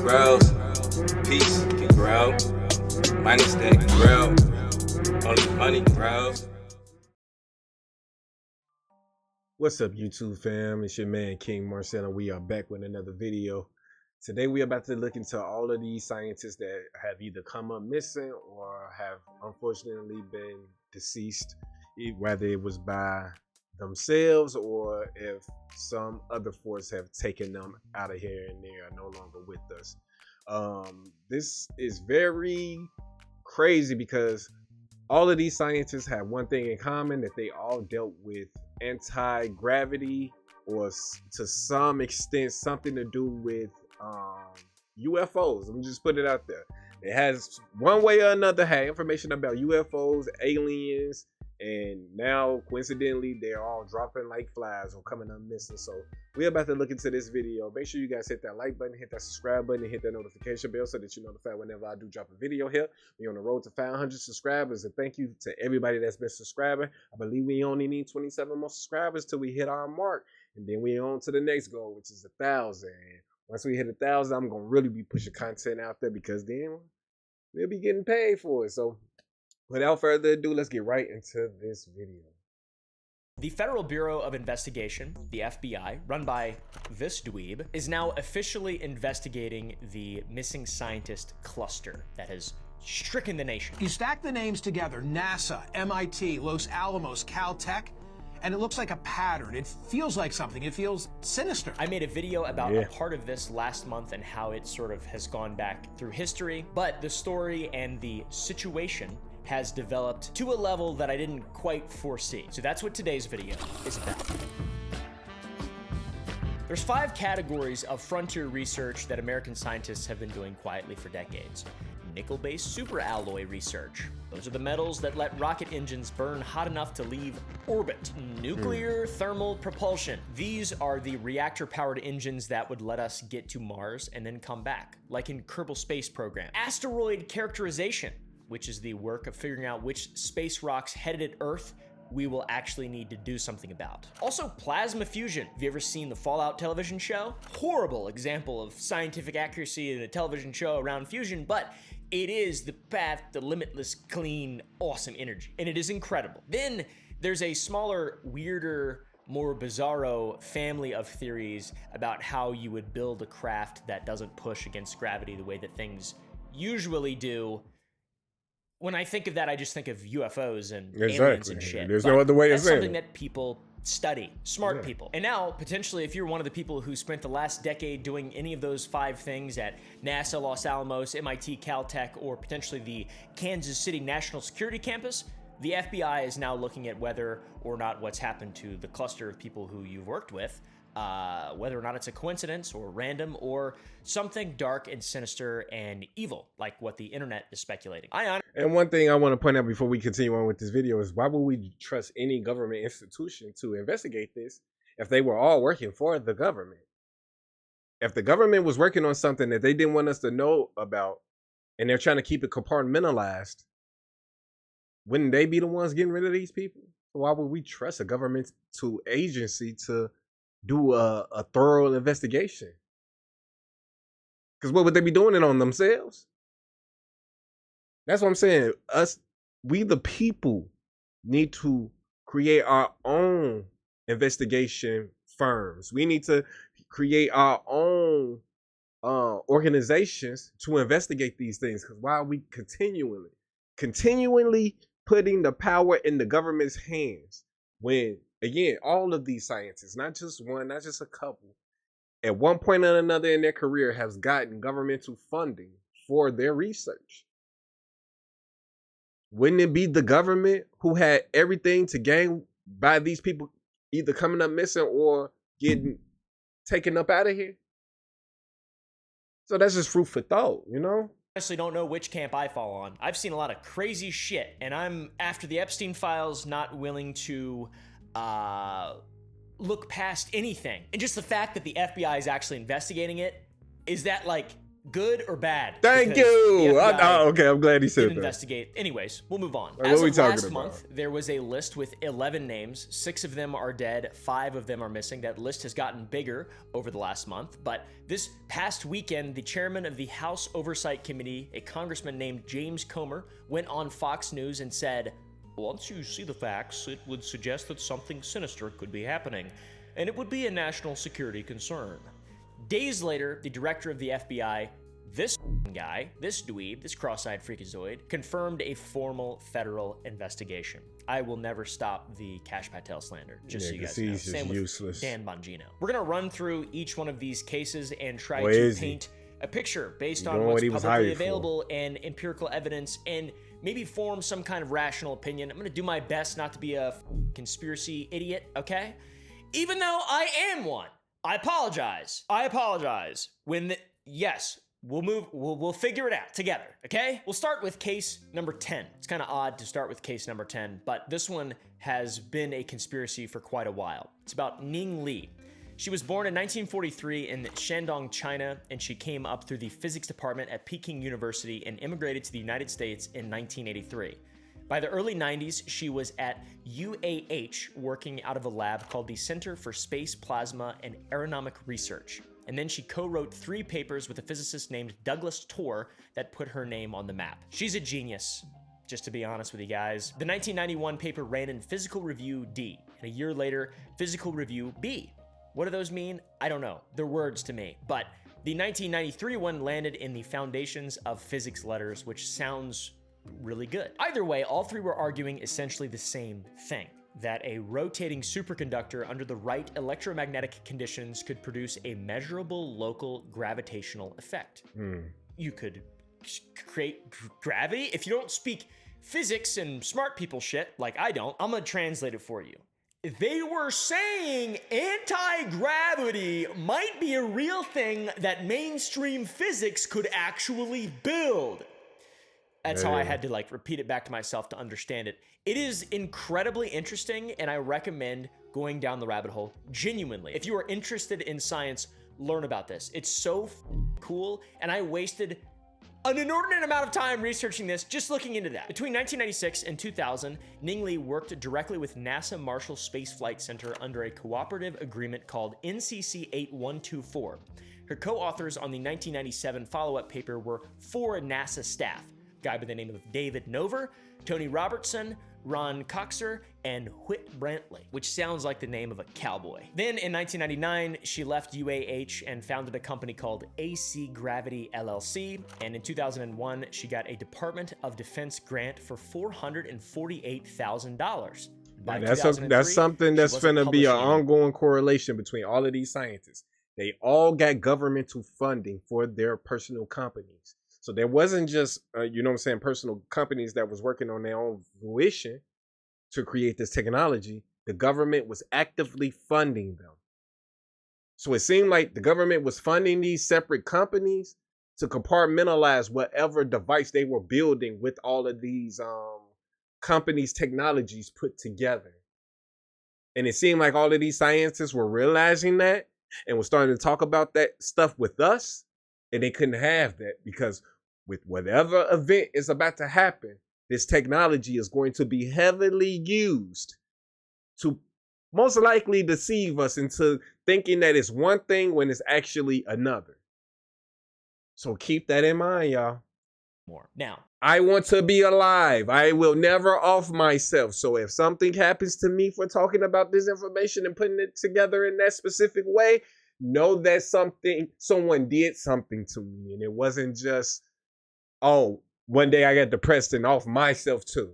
grows. Peace can grow. Money stack can grow. Only money grows. What's up, YouTube fam? It's your man King Marcel, and we are back with another video. Today we are about to look into all of these scientists that have either come up missing or have unfortunately been deceased, whether it was by themselves or if some other force have taken them out of here and they are no longer with us. This is very crazy because all of these scientists have one thing in common, that they all dealt with anti-gravity or to some extent something to do with UFOs. Let me just put it out there. It has one way or another had information about UFOs, aliens, and now coincidentally they're all dropping like flies or coming up missing. So we're about to look into this video. Make sure you guys hit that like button, hit that subscribe button, and hit that notification bell so that you're notified whenever I do drop a video here. We're on the road to 500 subscribers, and thank you to everybody that's been subscribing. I believe we only need 27 more subscribers till we hit our mark, and then we're on to the next goal, which is 1,000. Once we hit 1,000, I'm gonna really be pushing content out there because then we'll be getting paid for it. So without further ado, let's get right into this video. The Federal Bureau of Investigation, the FBI, run by this dweeb, is now officially investigating the missing scientist cluster that has stricken the nation. You stack the names together, NASA, MIT, Los Alamos, Caltech, and it looks like a pattern. It feels like something. It feels sinister. I made a video about a part of this last month and how it sort of has gone back through history, but the story and the situation has developed to a level that I didn't quite foresee. So that's what today's video is about. There's 5 categories of frontier research that American scientists have been doing quietly for decades. Nickel-based superalloy research. Those are the metals that let rocket engines burn hot enough to leave orbit. Nuclear thermal propulsion. These are the reactor-powered engines that would let us get to Mars and then come back, like in Kerbal Space Program. Asteroid characterization, which is the work of figuring out which space rocks headed at Earth we will actually need to do something about. Also, plasma fusion. Have you ever seen the Fallout television show? Horrible example of scientific accuracy in a television show around fusion, but it is the path to limitless, clean, awesome energy. And it is incredible. Then there's a smaller, weirder, more bizarro family of theories about how you would build a craft that doesn't push against gravity the way that things usually do. When I think of that, I just think of UFOs and aliens and shit. There's no other way to say it. That's something that people study, smart people. And now, potentially, if you're one of the people who spent the last decade doing any of those 5 things at NASA, Los Alamos, MIT, Caltech, or potentially the Kansas City National Security Campus, the FBI is now looking at whether or not what's happened to the cluster of people who you've worked with, whether or not it's a coincidence or random or something dark and sinister and evil, like what the internet is speculating. And one thing I want to point out before we continue on with this video is, why would we trust any government institution to investigate this if they were all working for the government? If the government was working on something that they didn't want us to know about and they're trying to keep it compartmentalized, wouldn't they be the ones getting rid of these people? Why would we trust a government agency to do a thorough investigation? Because what would they be doing it on themselves? That's what I'm saying. We the people need to create our own investigation firms. We need to create our own organizations to investigate these things. Because why are we continually putting the power in the government's hands when, again, all of these scientists, not just one, not just a couple, at one point or another in their career has gotten governmental funding for their research? Wouldn't it be the government who had everything to gain by these people either coming up missing or getting taken up out of here? So that's just fruit for thought, you know? Honestly don't know which camp I fall on. I've seen a lot of crazy shit, and I'm, after the Epstein files, not willing to look past anything. And just the fact that the FBI is actually investigating it, is that like Good or bad? Thank Because you. the FBI Okay, I'm glad he said didn't that. investigate. Anyways, we'll move on. What As are we of talking last about? month, there was a list with 11 names. 6 of them are dead. 5 of them are missing. That list has gotten bigger over the last month. But this past weekend, the chairman of the House Oversight Committee, a congressman named James Comer, went on Fox News and said, "Once you see the facts, it would suggest that something sinister could be happening, and it would be a national security concern." Days later, the director of the FBI, this guy, this dweeb, this cross-eyed freakazoid, confirmed a formal federal investigation. I will never stop the Kash Patel slander, just so you guys know. He's just Same with useless. Dan Bongino. We're gonna run through each one of these cases and try Where to is he? paint a picture based Doing on what what's he was publicly hired for. available and empirical evidence, and maybe form some kind of rational opinion. I'm gonna do my best not to be a conspiracy idiot, okay? Even though I am one. I apologize. Yes, we'll figure it out together, okay? We'll start with case number 10. It's kind of odd to start with case number 10, but this one has been a conspiracy for quite a while. It's about Ning Li. She was born in 1943 in Shandong, China, and she came up through the physics department at Peking University and immigrated to the United States in 1983. By the early 90s, she was at UAH working out of a lab called the Center for Space, Plasma, and Aeronomic Research. And then she co-wrote 3 papers with a physicist named Douglas Torr that put her name on the map. She's a genius, just to be honest with you guys. The 1991 paper ran in Physical Review D, and a year later, Physical Review B. What do those mean? I don't know. They're words to me. But the 1993 one landed in the Foundations of Physics letters, which sounds really good. Either way, all 3 were arguing essentially the same thing, that a rotating superconductor under the right electromagnetic conditions could produce a measurable local gravitational effect. You could create gravity? If you don't speak physics and smart people shit, like I don't, I'm gonna translate it for you. They were saying anti-gravity might be a real thing that mainstream physics could actually build. That's how I had to repeat it back to myself to understand it. It is incredibly interesting, and I recommend going down the rabbit hole genuinely. If you are interested in science, learn about this. It's so cool, and I wasted an inordinate amount of time researching this, just looking into that. Between 1996 and 2000, Ning Li worked directly with NASA Marshall Space Flight Center under a cooperative agreement called NCC 8124. Her co-authors on the 1997 follow-up paper were 4 NASA staff, a guy by the name of David Nover, Tony Robertson, Ron Coxer, and Whit Brantley, which sounds like the name of a cowboy. Then in 1999, she left UAH and founded a company called AC Gravity LLC, and in 2001, she got a Department of Defense grant for $448,000. That's something that's finna be an ongoing correlation between all of these scientists. They all got governmental funding for their personal companies. So there wasn't just, personal companies that was working on their own fruition to create this technology. The government was actively funding them. So it seemed like the government was funding these separate companies to compartmentalize whatever device they were building with all of these companies' technologies put together. And it seemed like all of these scientists were realizing that and was starting to talk about that stuff with us. And they couldn't have that because with whatever event is about to happen, this technology is going to be heavily used to most likely deceive us into thinking that it's one thing when it's actually another. So keep that in mind, y'all. Now, I want to be alive. I will never off myself. So if something happens to me for talking about this information and putting it together in that specific way, know that someone did something to me. And it wasn't just, one day I got depressed and off myself too.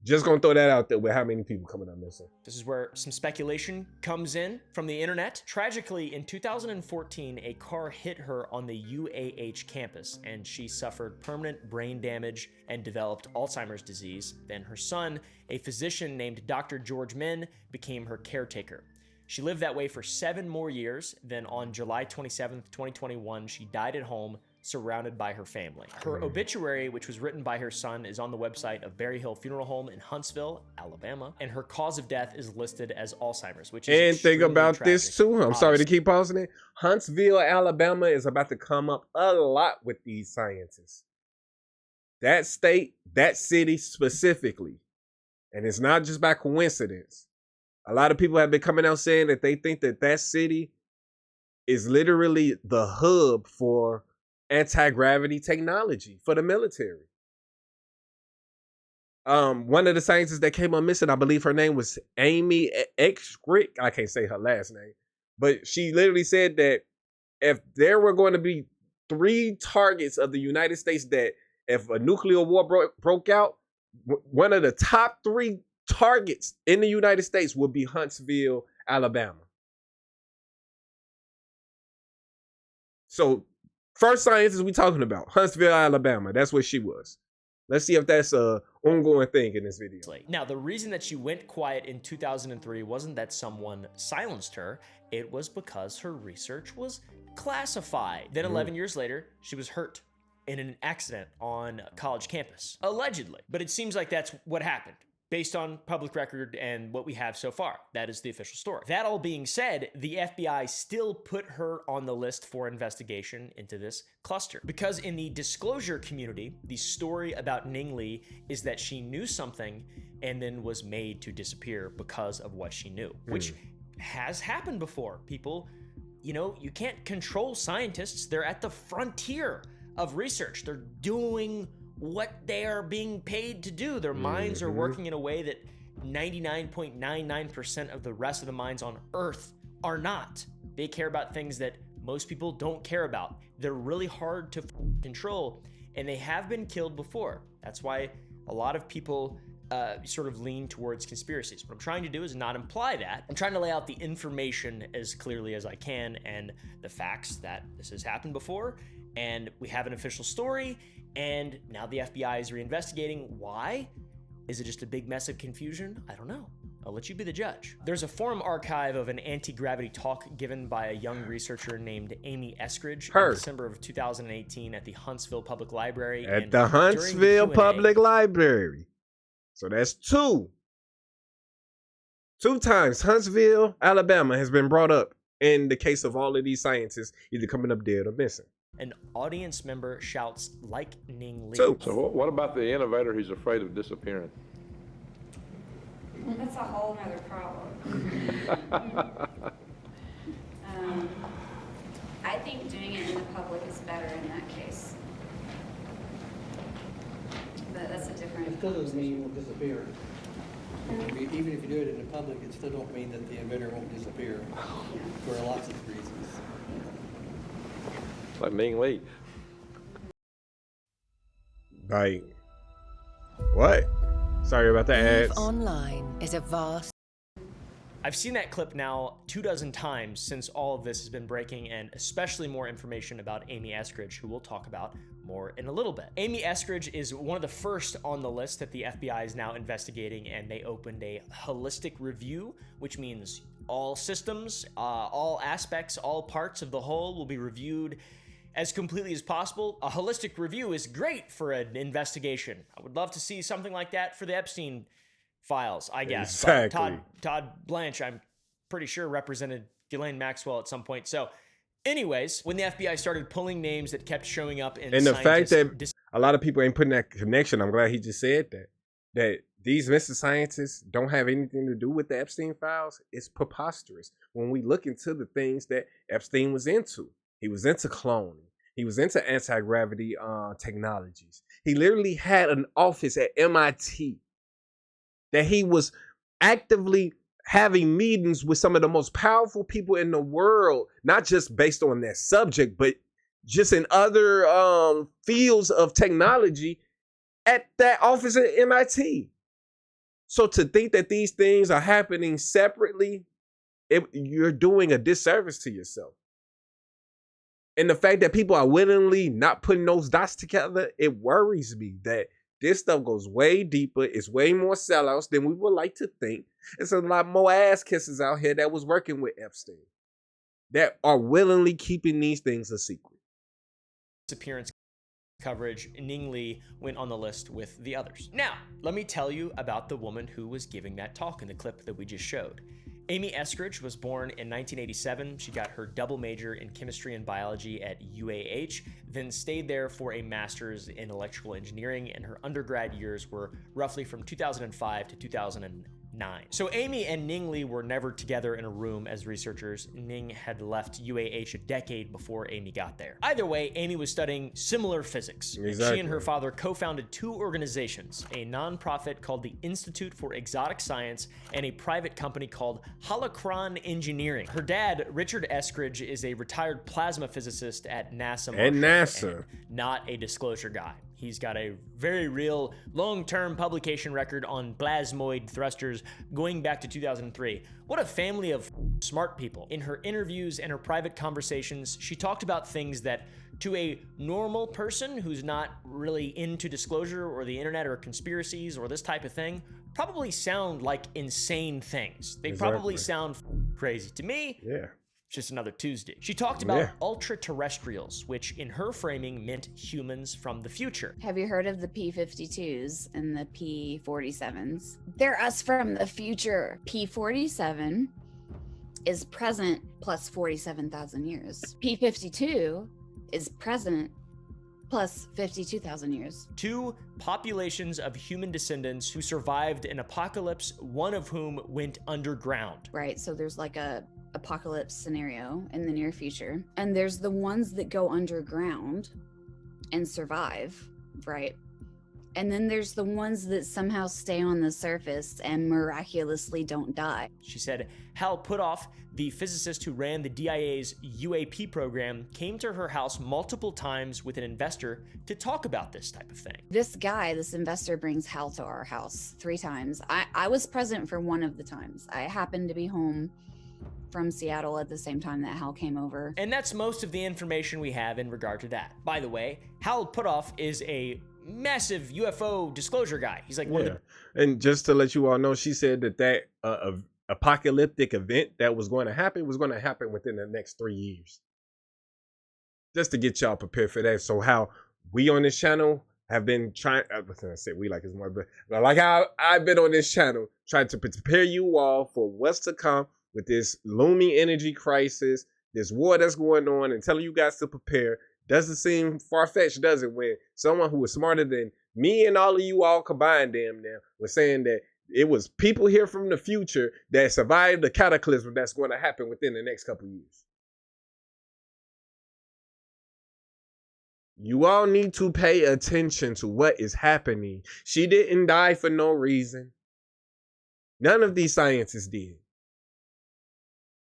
Just gonna throw that out there with how many people coming up missing. This is where some speculation comes in from the internet. Tragically, in 2014, a car hit her on the UAH campus, and she suffered permanent brain damage and developed Alzheimer's disease. Then her son, a physician named Dr. George Min, became her caretaker. She lived that way for 7 more years. Then on July 27th, 2021, she died at home surrounded by her family. Her obituary, which was written by her son, is on the website of Berry Hill Funeral Home in Huntsville, Alabama, and her cause of death is listed as Alzheimer's, which is And think about tragic. this too. I'm sorry to keep pausing it. Huntsville, Alabama is about to come up a lot with these scientists. That state, that city specifically. And it's not just by coincidence. A lot of people have been coming out saying that they think that that city is literally the hub for anti-gravity technology for the military. One of the scientists that came up missing, I believe her name was Amy Eschrick. I can't say her last name, but she literally said that if there were going to be 3 targets of the United States that if a nuclear war broke out, one of the top 3 targets in the United States would be Huntsville, Alabama. So first scientist we talking about, Huntsville, Alabama. That's what she was. Let's see if that's a ongoing thing in this video. Now, the reason that she went quiet in 2003 wasn't that someone silenced her. It was because her research was classified. Then 11 years later, she was hurt in an accident on a college campus, allegedly. But it seems like that's what happened, based on public record and what we have so far. That is the official story. That all being said, the FBI still put her on the list for investigation into this cluster. Because in the disclosure community, the story about Ning Li is that she knew something and then was made to disappear because of what she knew, which has happened before. People, you can't control scientists. They're at the frontier of research. They're doing what they are being paid to do. Their minds are working in a way that 99.99% of the rest of the minds on Earth are not. They care about things that most people don't care about. They're really hard to control, and they have been killed before. That's why a lot of people sort of lean towards conspiracies. What I'm trying to do is not imply that. I'm trying to lay out the information as clearly as I can and the facts that this has happened before, and we have an official story, and now the FBI is reinvestigating. Why? Is it just a big mess of confusion? I don't know. I'll let you be the judge. There's a forum archive of an anti-gravity talk given by a young researcher named Amy Eskridge in December of 2018 at the Huntsville Public Library. At the Huntsville Public Library. So that's 2 times Huntsville, Alabama has been brought up in the case of all of these scientists either coming up dead or missing. An audience member shouts, like Ning Li. So what about the innovator who's afraid of disappearing? That's a whole nother problem. I think doing it in the public is better in that case. But that's a different... It still doesn't mean it won't disappear. Even if you do it in the public, it still don't mean that the inventor won't disappear for lots of reasons. Like Ning Li. Like, what? Sorry about the ads. Online is a vast... I've seen that clip now 24 times since all of this has been breaking, and especially more information about Amy Eskridge, who we'll talk about more in a little bit. Amy Eskridge is one of the first on the list that the FBI is now investigating, and they opened a holistic review, which means all systems, all aspects, all parts of the whole will be reviewed as completely as possible. A holistic review is great for an investigation. I would love to see something like that for the Epstein files, I guess. Exactly. Todd Blanche, I'm pretty sure, represented Ghislaine Maxwell at some point. So anyways, when the FBI started pulling names that kept showing up in and the fact that a lot of people ain't putting that connection, I'm glad he just said that these missing scientists don't have anything to do with the Epstein files, it's preposterous. When we look into the things that Epstein was into, he was into cloning. He was into anti-gravity technologies. He literally had an office at MIT that he was actively having meetings with some of the most powerful people in the world, not just based on that subject, but just in other fields of technology at that office at MIT. So to think that these things are happening separately, you're doing a disservice to yourself. And the fact that people are willingly not putting those dots together, it worries me that this stuff goes way deeper. It's way more sellouts than we would like to think. It's a lot more ass kisses out here that was working with Epstein that are willingly keeping these things a secret. disappearance coverage, Ning Li went on the list with the others. Now, let me tell you about the woman who was giving that talk in the clip that we just showed. Amy Eskridge was born in 1987. She got her double major in chemistry and biology at UAH, then stayed there for a master's in electrical engineering, and her undergrad years were roughly from 2005 to 2009. So Amy and Ning Li were never together in a room as researchers. Ning had left UAH a decade before Amy got there. Either way, Amy was studying similar physics. Exactly. She and her father co-founded two organizations, a nonprofit called the Institute for Exotic Science and a private company called Holocron Engineering. Her dad, Richard Eskridge, is a retired plasma physicist at NASA. At NASA. And not a disclosure guy. He's got a very real long-term publication record on plasmoid thrusters going back to 2003. What a family of smart people. In her interviews and her private conversations, she talked about things that to a normal person who's not really into disclosure or the internet or conspiracies or this type of thing probably sound like insane things. They probably sound crazy. To me, yeah, just another Tuesday. She talked about ultra-terrestrials, which in her framing meant humans from the future. Have you heard of the P-52s and the P-47s? They're us from the future. P-47 is present plus 47,000 years. P-52 is present plus 52,000 years. Two populations of human descendants who survived an apocalypse, one of whom went underground. Right, so there's like a apocalypse scenario in the near future, and there's the ones that go underground and survive, right? And then there's the ones that somehow stay on the surface and miraculously don't die. She said Hal Puthoff, the physicist who ran the DIA's UAP program, came to her house multiple times with an investor to talk about this type of thing. This guy, this investor, brings Hal to our house 3 times. I was present for one of the times. I happened to be home from Seattle at the same time that Hal came over. And that's most of the information we have in regard to that. By the way, Hal Puthoff is a massive UFO disclosure guy. He's like one of the... And just to let you all know, she said that apocalyptic event that was going to happen within the next 3 years. Just to get y'all prepared for that. So how we on this channel have been trying, I was gonna say we like it's more, but like how I've been on this channel trying to prepare you all for what's to come with this looming energy crisis, this war that's going on, and telling you guys to prepare. Doesn't seem far-fetched, does it, when someone who was smarter than me and all of you all combined damn now was saying that it was people here from the future that survived the cataclysm that's going to happen within the next couple years. You all need to pay attention to what is happening. She didn't die for no reason. None of these scientists did.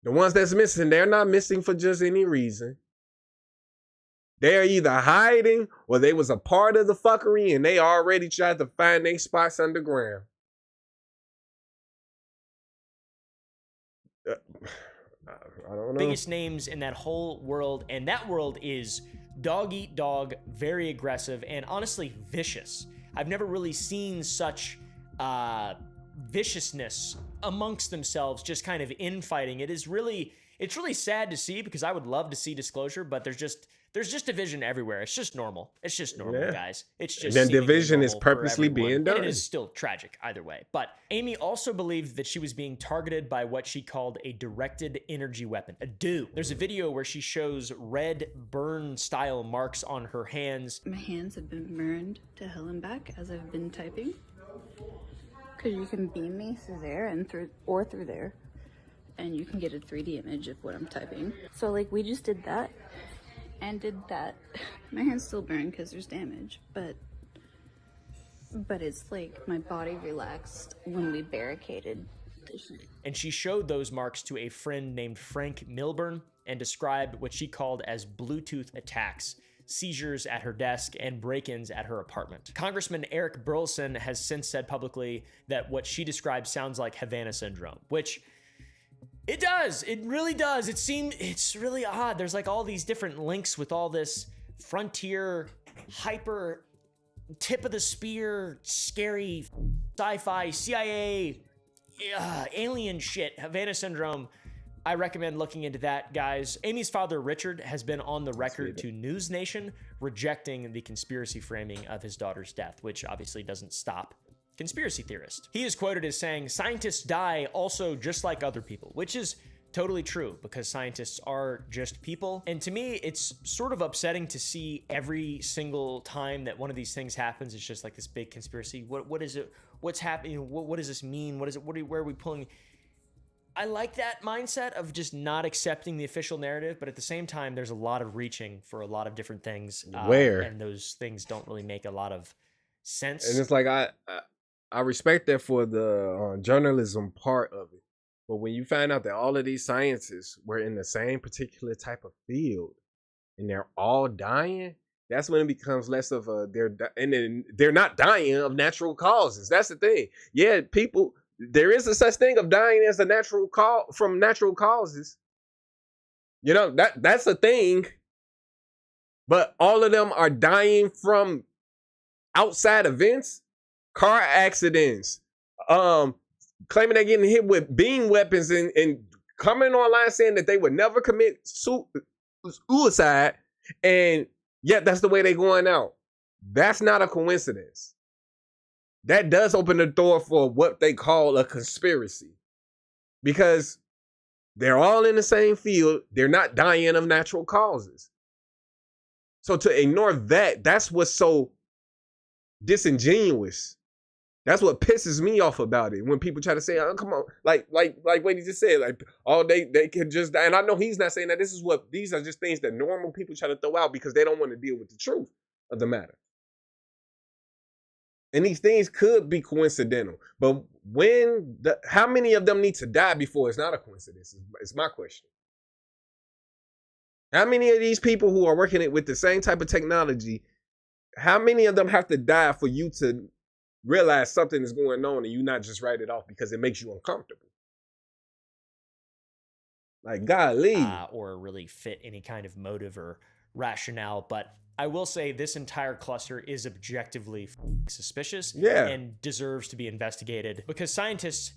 The ones that's missing, they're not missing for just any reason. They're either hiding or they was a part of the fuckery and they already tried to find their spots underground. I don't know. Biggest names in that whole world, and that world is dog eat dog, very aggressive, and honestly vicious. I've never really seen such viciousness amongst themselves, just kind of infighting. It's really sad to see, because I would love to see disclosure, but there's just division everywhere. It's just normal. It's just normal, guys. It's just then division is purposely being done. And it is still tragic either way. But Amy also believed that she was being targeted by what she called a directed energy weapon, a DEW. There's a video where she shows red burn-style marks on her hands. My hands have been burned to hell and back as I've been typing, because you can beam me through there and through there, and you can get a 3D image of what I'm typing. So like we just did that and did that. My hand's still burned because there's damage, but it's like my body relaxed when we barricaded the shit. And she showed those marks to a friend named Frank Milburn and described what she called as Bluetooth attacks, seizures at her desk, and break-ins at her apartment. Congressman Eric Burlison has since said publicly that what she described sounds like Havana syndrome, which it does. It really does. It's really odd. There's like all these different links with all this frontier, hyper, tip of the spear, scary, sci-fi, CIA, alien shit, Havana syndrome. I recommend looking into that, guys. Amy's father, Richard, has been on the record to News Nation rejecting the conspiracy framing of his daughter's death, which obviously doesn't stop conspiracy theorists. He is quoted as saying, "Scientists die also just like other people," which is totally true because scientists are just people. And to me, it's sort of upsetting to see every single time that one of these things happens, it's just like this big conspiracy. What is it? What's happening? What does this mean? What is it? Where are we pulling? I like that mindset of just not accepting the official narrative, but at the same time, there's a lot of reaching for a lot of different things. And those things don't really make a lot of sense. And it's like, I respect that for the journalism part of it. But when you find out that all of these scientists were in the same particular type of field and they're all dying, that's when it becomes less of a, they're not dying of natural causes. That's the thing. Yeah, people, there is a such thing of dying as a natural from natural causes. You know, that's a thing. But all of them are dying from outside events, car accidents, claiming they're getting hit with beam weapons and coming online saying that they would never commit suicide, and yet that's the way they're going out. That's not a coincidence. That does open the door for what they call a conspiracy, because they're all in the same field. They're not dying of natural causes. So to ignore that, that's what's so disingenuous. That's what pisses me off about it. When people try to say, "Oh, come on," like what he just said, like, "Oh, they can just die." And I know he's not saying that. These are just things that normal people try to throw out because they don't want to deal with the truth of the matter. And these things could be coincidental, but how many of them need to die before it's not a coincidence? Is my question. How many of these people who are working with the same type of technology, how many of them have to die for you to realize something is going on and you not just write it off because it makes you uncomfortable? Like, golly. Or really fit any kind of motive or rationale. But I will say this entire cluster is objectively suspicious and deserves to be investigated, because scientists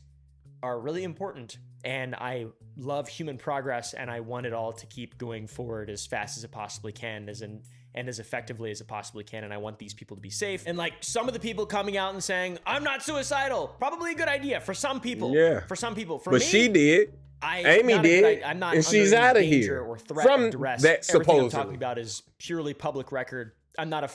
are really important, and I love human progress, and I want it all to keep going forward as fast as it possibly can, and as effectively as it possibly can, and I want these people to be safe. And like some of the people coming out and saying, "I'm not suicidal," probably a good idea for some people. Yeah. For some people. For but me, she did. Amy did. I'm not and she's out of here or threat from of duress. that. Everything Supposedly, I'm talking about is purely public record. I'm not a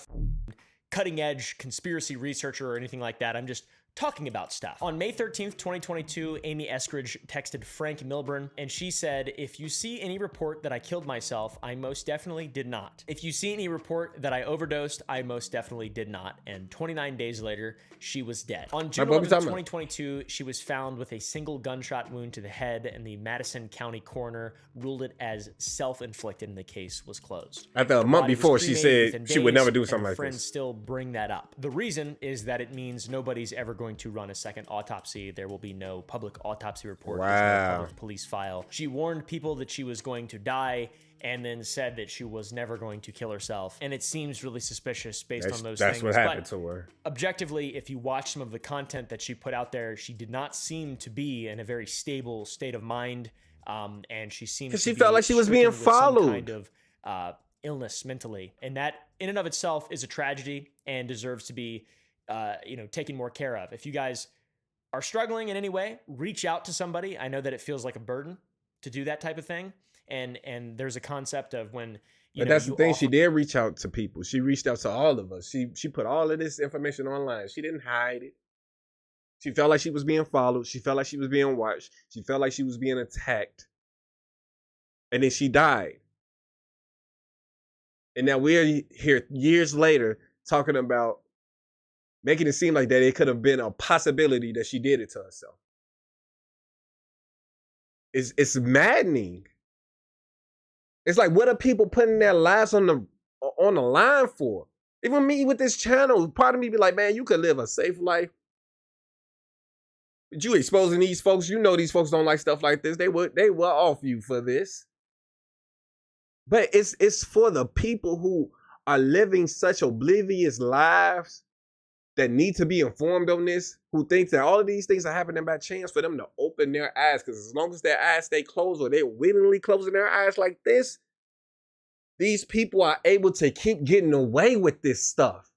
cutting edge conspiracy researcher or anything like that. I'm just talking about stuff. On May 13th, 2022, Amy Eskridge texted Frank Milburn, and she said, "If you see any report that I killed myself, I most definitely did not. If you see any report that I overdosed, I most definitely did not." And 29 days later, she was dead. On June 11th, 2022, she was found with a single gunshot wound to the head, and the Madison County coroner ruled it as self-inflicted, and the case was closed. After a month before, she said she would never do something like friends this. Still bring that up. The reason is that it means nobody's ever going to run a second autopsy. There will be no public autopsy report. Wow. There's no public police file. She warned people that she was going to die, and then said that she was never going to kill herself. And it seems really suspicious based on those things. That's what happened to her. Objectively, if you watch some of the content that she put out there, she did not seem to be in a very stable state of mind. And she seemed to she felt like she was being followed. some kind of illness mentally. And that in and of itself is a tragedy and deserves to be taken more care of. If you guys are struggling in any way, reach out to somebody. I know that it feels like a burden to do that type of thing. And there's a concept of when but that's the thing. She did reach out to people. She reached out to all of us. She put all of this information online. She didn't hide it. She felt like she was being followed. She felt like she was being watched. She felt like she was being attacked. And then she died. And now we're here years later talking about making it seem like that it could have been a possibility that she did it to herself. It's maddening. It's like, what are people putting their lives on the line for? Even me with this channel, part of me be like, man, you could live a safe life. But you exposing these folks, you know these folks don't like stuff like this. They will off you for this. But it's for the people who are living such oblivious lives that need to be informed on this, who thinks that all of these things are happening by chance, for them to open their eyes. Because as long as their eyes stay closed, or they're willingly closing their eyes like this, these people are able to keep getting away with this stuff.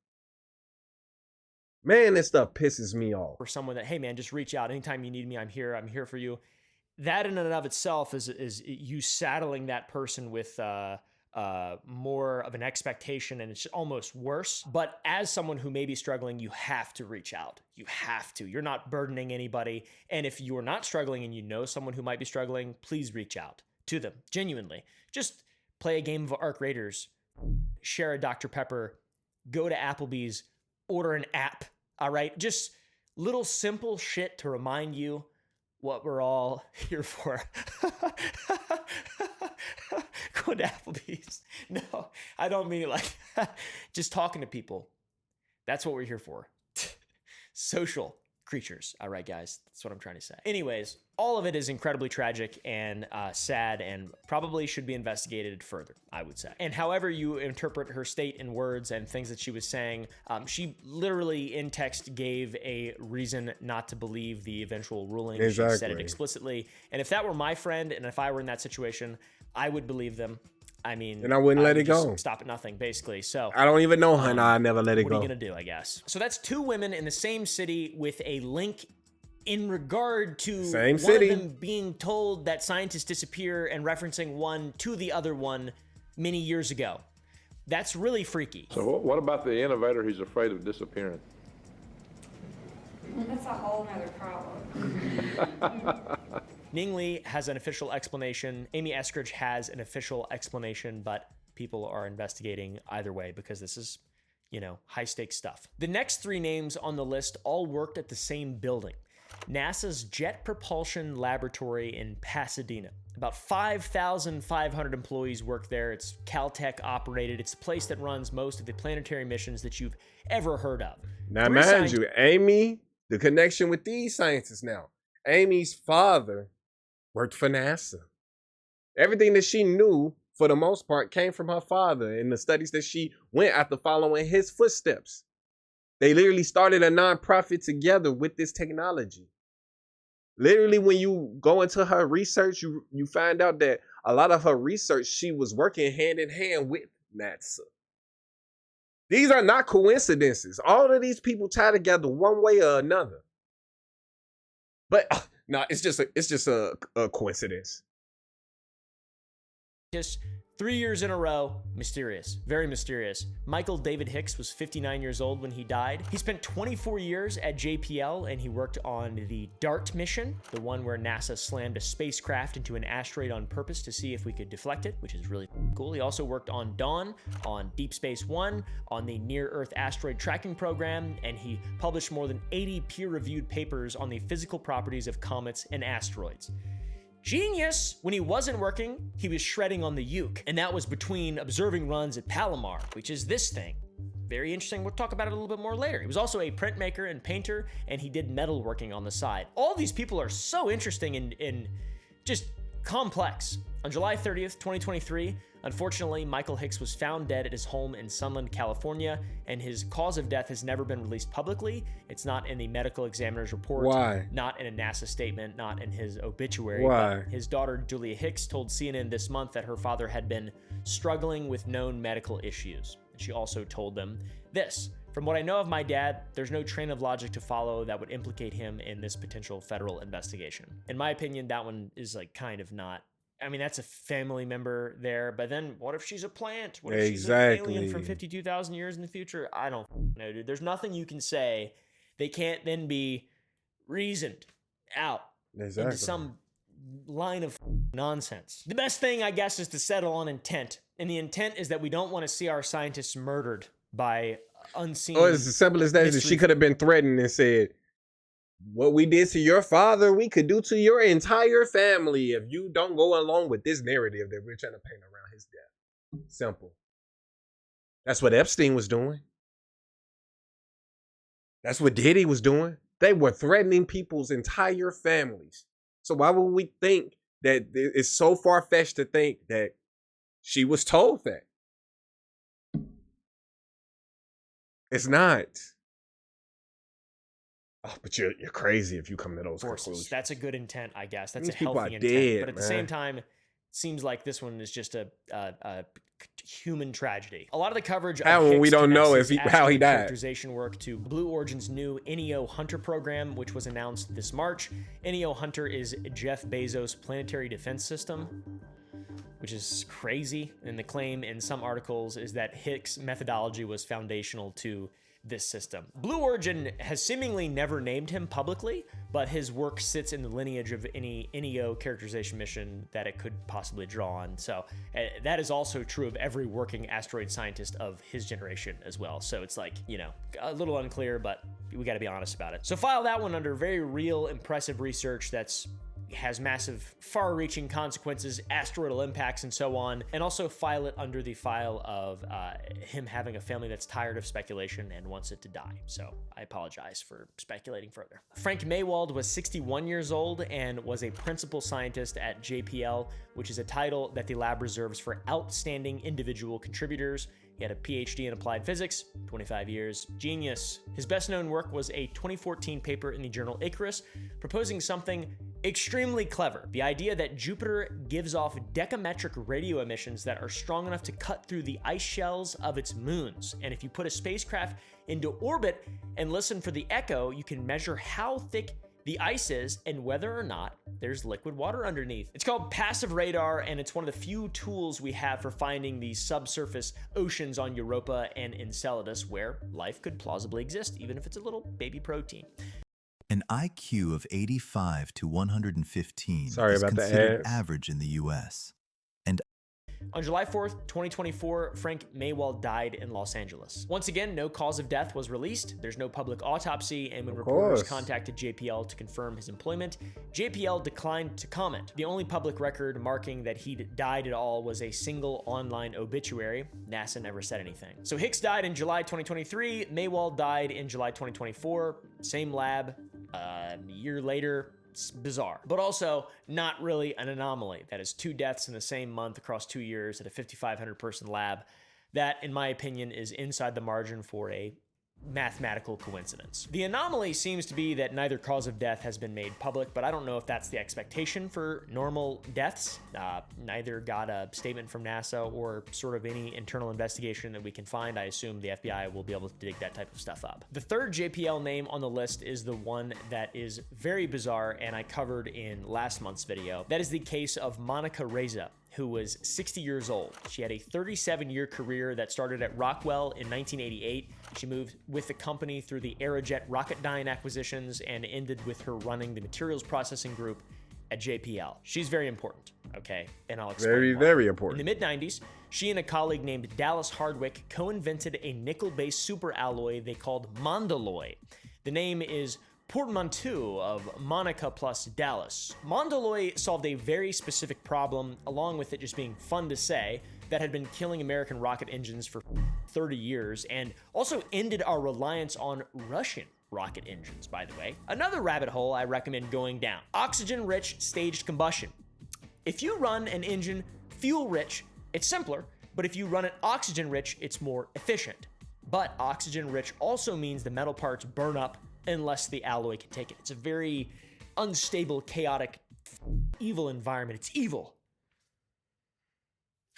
Man, this stuff pisses me off. For someone that, hey man, just reach out anytime you need me. I'm here for you. That in and of itself is you saddling that person with more of an expectation, and it's almost worse. But as someone who may be struggling, you have to reach out. You have to. You're not burdening anybody. And if you are not struggling and you know someone who might be struggling, please reach out to them genuinely. Just play a game of Arc Raiders, share a Dr. Pepper, go to Applebee's, order an app. All right, just little simple shit to remind you what we're all here for. Going to Applebee's. No, I don't mean it like just talking to people. That's what we're here for. Social creatures. All right, guys, that's what I'm trying to say. Anyways, all of it is incredibly tragic and sad, and probably should be investigated further, I would say. And however you interpret her state in words and things that she was saying, she literally in text gave a reason not to believe the eventual ruling. Exactly. She said it explicitly. And if that were my friend, and if I were in that situation, I would believe them. I mean, and I wouldn't let it go. Stop at nothing, basically. So I don't even know her, and I never let it go. What are you gonna do, I guess? So that's two women in the same city with a link in regard to same one city. of them being told that scientists disappear and referencing one to the other one many years ago. That's really freaky. So what about the innovator who's afraid of disappearing? That's a whole nother problem. Ning Lee has an official explanation. Amy Eskridge has an official explanation, but people are investigating either way because this is, you know, high stakes stuff. The next three names on the list all worked at the same building, NASA's Jet Propulsion Laboratory in Pasadena. About 5,500 employees work there. It's Caltech operated. It's the place that runs most of the planetary missions that you've ever heard of. Now, mind you, Amy, the connection with these scientists now. Amy's father worked for NASA. Everything that she knew, for the most part, came from her father and the studies that she went after following his footsteps. They literally started a nonprofit together with this technology. Literally, when you go into her research, you find out that a lot of her research, she was working hand in hand with NASA. These are not coincidences. All of these people tie together one way or another. But no, it's just a coincidence. Just 3 years in a row, mysterious, very mysterious. Michael David Hicks was 59 years old when he died. He spent 24 years at JPL, and he worked on the DART mission, the one where NASA slammed a spacecraft into an asteroid on purpose to see if we could deflect it, which is really cool. He also worked on Dawn, on Deep Space One, on the Near-Earth Asteroid Tracking Program, and he published more than 80 peer-reviewed papers on the physical properties of comets and asteroids. Genius! When he wasn't working, he was shredding on the Uke, and that was between observing runs at Palomar, which is this thing. Very interesting. We'll talk about it a little bit more later. He was also a printmaker and painter, and he did metalworking on the side. All these people are so interesting and just complex. On July 30th, 2023, unfortunately, Michael Hicks was found dead at his home in Sunland, California, and his cause of death has never been released publicly. It's not in the medical examiner's report. Why? Not in a NASA statement, not in his obituary. Why? But his daughter, Julia Hicks, told CNN this month that her father had been struggling with known medical issues. She also told them this: "From what I know of my dad, there's no train of logic to follow that would implicate him in this potential federal investigation." In my opinion, that one is like kind of not. I mean, that's a family member there, but then what if she's a plant? What if she's an alien from 52,000 years in the future? I don't know, dude. There's nothing you can say. They can't then be reasoned out into some line of nonsense. The best thing, I guess, is to settle on intent. And the intent is that we don't want to see our scientists murdered by unseen. Oh, it's as simple as that. She could have been threatened and said, "What we did to your father, we could do to your entire family if you don't go along with this narrative that we're trying to paint around his death." Simple. That's what Epstein was doing. That's what Diddy was doing. They were threatening people's entire families. So why would we think that it's so far-fetched to think that she was told that? It's not. Oh, but you're crazy if you come to those forces. conclusions. That's a good intent, I guess. That's These a people healthy are intent. dead, But at the man. same time, it seems like this one is just a human tragedy. A lot of the coverage How of Hicks we don't know connects if his how he asteroid died. characterization work to Blue Origin's new NEO Hunter program, which was announced this March. NEO Hunter is Jeff Bezos' planetary defense system, which is crazy. And the claim in some articles is that Hicks' methodology was foundational to this system. Blue Origin has seemingly never named him publicly, but his work sits in the lineage of any NEO characterization mission that it could possibly draw on. So that is also true of every working asteroid scientist of his generation as well. So it's like, you know, a little unclear, but we got to be honest about it. So file that one under very real, impressive research that's has massive far-reaching consequences, asteroidal impacts, and so on, and also file it under the file of him having a family that's tired of speculation and wants it to die. So I apologize for speculating further. Frank Maywald was 61 years old and was a principal scientist at JPL, which is a title that the lab reserves for outstanding individual contributors. He had a PhD in applied physics, 25 years, genius. His best known work was a 2014 paper in the journal Icarus, proposing something extremely clever. The idea that Jupiter gives off decametric radio emissions that are strong enough to cut through the ice shells of its moons. And if you put a spacecraft into orbit and listen for the echo, you can measure how thick the ice is and whether or not there's liquid water underneath. It's called passive radar, and it's one of the few tools we have for finding the subsurface oceans on Europa and Enceladus where life could plausibly exist, even if it's a little baby protein. An IQ of 85 to 115 Sorry is about the considered ads. average in the U.S. On July 4th, 2024, Frank Maywald died in Los Angeles. Once again, no cause of death was released. There's no public autopsy, and when reporters contacted JPL to confirm his employment, JPL declined to comment. The only public record marking that he died at all was a single online obituary. NASA never said anything. So Hicks died in July 2023. Maywald died in July 2024. Same lab. A year later. It's bizarre, but also not really an anomaly. That is 2 deaths in the same month across 2 years at a 5,500 person lab. That, in my opinion, is inside the margin for a mathematical coincidence. The anomaly seems to be that neither cause of death has been made public, but I don't know if that's the expectation for normal deaths. Neither got a statement from NASA or sort of any internal investigation that we can find. I assume the FBI will be able to dig that type of stuff up. The third JPL name on the list is the one that is very bizarre and I covered in last month's video. That is the case of Monica Reza, who was 60 years old. She had a 37-year career that started at Rockwell in 1988. She moved with the company through the Aerojet Rocketdyne acquisitions and ended with her running the materials processing group at JPL. She's very important, okay? And I'll explain why. Very important. In the mid-90s, she and a colleague named Dallas Hardwick co-invented a nickel-based superalloy they called Mondaloy. The name is portmanteau of Monica plus Dallas. Mondaloy solved a very specific problem, along with it just being fun to say, that had been killing American rocket engines for 30 years, and also ended our reliance on Russian rocket engines, by the way. Another rabbit hole I recommend going down: oxygen-rich staged combustion. If you run an engine fuel-rich, it's simpler, but if you run it oxygen-rich, it's more efficient. But oxygen-rich also means the metal parts burn up unless the alloy can take it. It's a very unstable, chaotic, evil environment. It's evil.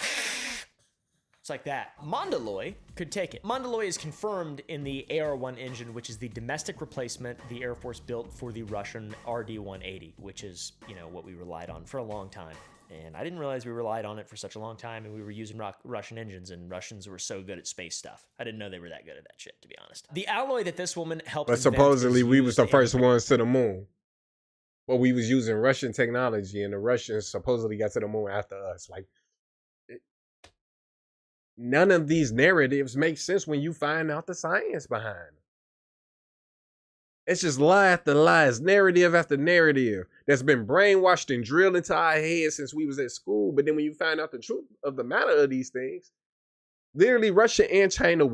It's like that. Mondaloy could take it. Mondaloy is confirmed in the AR-1 engine, which is the domestic replacement the Air Force built for the Russian RD-180, which is, you know, what we relied on for a long time. And I didn't realize we relied on it for such a long time, and we were using Russian engines, and Russians were so good at space stuff. I didn't know they were that good at that shit, to be honest. The alloy that this woman helped But invent supposedly is we was the used first in- ones to the moon. Well, we was using Russian technology, and the Russians supposedly got to the moon after us. Like, none of these narratives make sense when you find out the science behind them. It's just lie after lie. It's narrative after narrative that's been brainwashed and drilled into our heads since we was at school. But then when you find out the truth of the matter of these things, literally Russia and China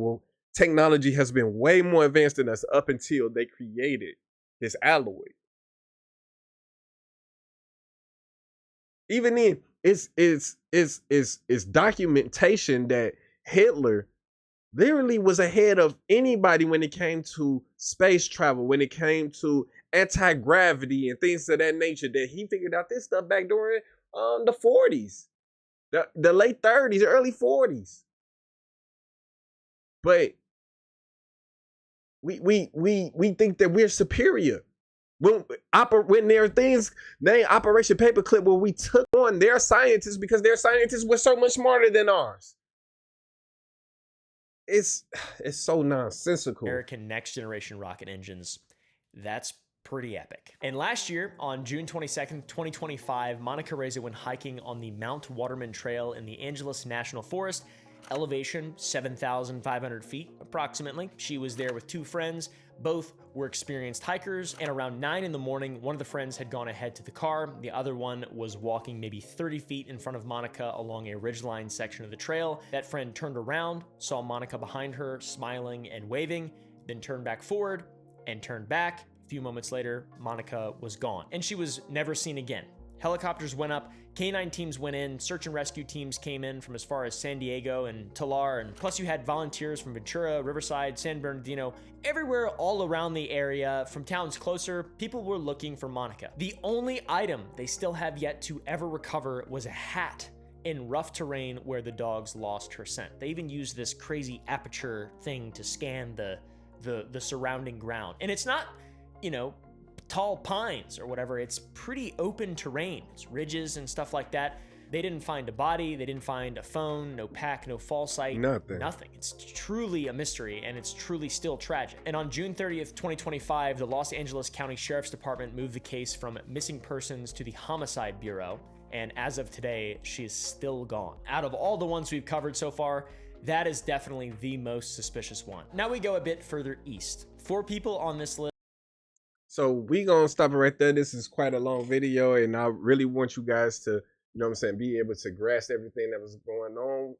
technology has been way more advanced than us up until they created this alloy. Even then, it's documentation that Hitler literally was ahead of anybody when it came to space travel, when it came to anti-gravity and things of that nature, that he figured out this stuff back during the 40s, the late 30s, early 40s. But we think that we're superior. When there are things named Operation Paperclip where we took on their scientists because their scientists were so much smarter than ours. It's so nonsensical. American next generation rocket engines. That's pretty epic. And last year, on June 22nd, 2025, Monica Reza went hiking on the Mount Waterman Trail in the Angeles National Forest, elevation 7,500 feet approximately. She was there with two friends. Both were experienced hikers, and around 9 in the morning, one of the friends had gone ahead to the car. The other one was walking maybe 30 feet in front of Monica along a ridgeline section of the trail. That friend turned around, saw Monica behind her, smiling and waving, then turned back forward and turned back. A few moments later, Monica was gone, and she was never seen again. Helicopters went up, K9 teams went in, search and rescue teams came in from as far as San Diego and Talar, and plus you had volunteers from Ventura, Riverside, San Bernardino, everywhere all around the area. From towns closer, people were looking for Monica. The only item they still have yet to ever recover was a hat in rough terrain where the dogs lost her scent. They even used this crazy aperture thing to scan the surrounding ground. And it's not, you know, tall pines or whatever. It's pretty open terrain. It's ridges and stuff like that. They didn't find a body. They didn't find a phone, no pack, no fall site, nothing. It's truly a mystery, and it's truly still tragic. And on June 30th, 2025, the Los Angeles County Sheriff's Department moved the case from missing persons to the Homicide Bureau. And as of today, she is still gone. Out of all the ones we've covered so far, that is definitely the most suspicious one. Now we go a bit further east. 4 people on this list. So we gonna stop it right there. This is quite a long video, and I really want you guys to, you know what I'm saying, be able to grasp everything that was going on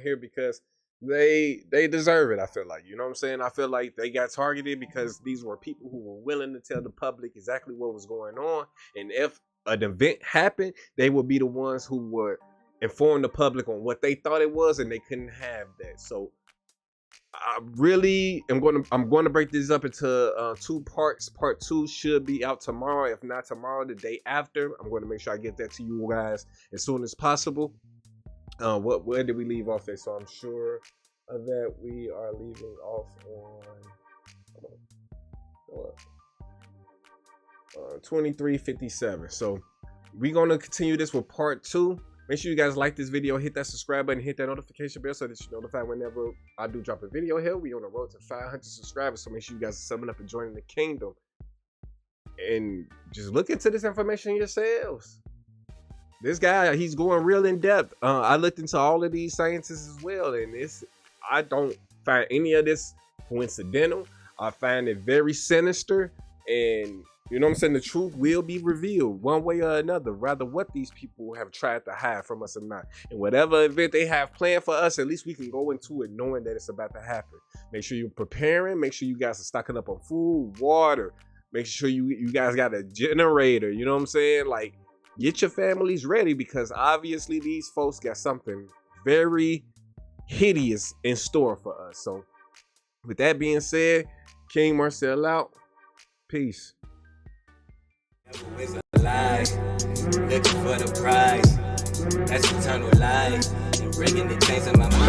here, because they deserve it. I feel like, you know what I'm saying, I feel like they got targeted because these were people who were willing to tell the public exactly what was going on, and if an event happened, they would be the ones who would inform the public on what they thought it was, and they couldn't have that. So I'm going to break this up into 2 parts. Part 2 should be out tomorrow. If not tomorrow, the day after. I'm going to make sure I get that to you guys as soon as possible. Where did we leave off at? So I'm sure that we are leaving off on 23:57. So we're going to continue this with part 2. Make sure you guys like this video, hit that subscribe button, hit that notification bell so that you're notified whenever I do drop a video here. We on the road to 500 subscribers, so make sure you guys are subbing up and joining the kingdom. And just look into this information yourselves. This guy, he's going real in depth. I looked into all of these scientists as well, and I don't find any of this coincidental. I find it very sinister, and you know what I'm saying, the truth will be revealed one way or another, rather what these people have tried to hide from us or not. And whatever event they have planned for us, at least we can go into it knowing that it's about to happen. Make sure you're preparing. Make sure you guys are stocking up on food, water. Make sure you guys got a generator. You know what I'm saying? Like, get your families ready, because obviously these folks got something very hideous in store for us. So with that being said, King Marcel out. Peace. Always alive, looking for the prize. That's eternal life. And bringing the chains in my mind.